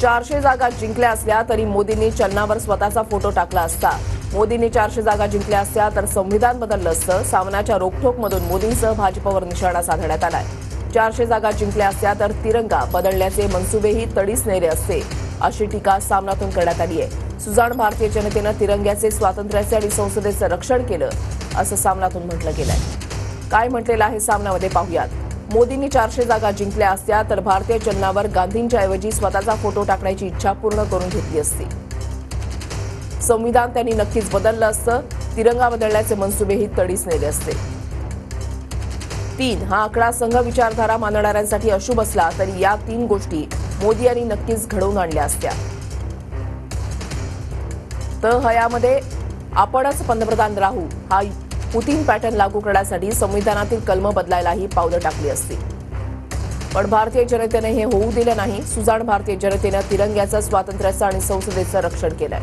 400 जागा जिंकल्या असल्या तरी मोदींनी चलनावर स्वतःचा फोटो टाकला असता. मोदींनी 400 जागा जिंकल्या असत्या तर संविधान बदललं असतं. सामनाच्या रोखठोकमधून मोदींसह भाजपवर निशाणा साधण्यात आलाय. 400 जागा जिंकल्या असत्या तर तिरंगा बदलण्याचे मनसुबेही तडीस नेले असते, अशी टीका सामनातून करण्यात आली आहे. सुजाण भारतीय जनतेनं तिरंग्याचे, स्वातंत्र्याचे आणि संसदेचं रक्षण केलं, असं सामनातून म्हटलं गेलंय. काय म्हटलेलं आहे सामनामध्ये पाहूयात. मोदींनी 400 जागा जिंकल्या असत्या तर भारतीय चलनावर गांधींच्या ऐवजी स्वतःचा फोटो टाकण्याची इच्छा पूर्ण करून घेतली असती. संविधान त्यांनी नक्कीच बदललं असतं. तिरंगा बदलण्याचे मनसुबेही तडीस नेले असते. 3 हा आकडा संघ विचारधारा मानणाऱ्यांसाठी अशुभ असला तरी या 3 गोष्टी मोदी यांनी नक्कीच घडवून आणल्या असत्या. तर हयामध्ये आपणच पंतप्रधान राहू हा पुतीन पॅटर्न लागू करण्यासाठी संविधानातील कलम बदलायलाही पावलं टाकली असती. पण भारतीय जनतेने हे होऊ दिलं नाही. सुजाण भारतीय जनतेनं तिरंग्याचं, स्वातंत्र्याचं आणि संसदेचं रक्षण केलंय.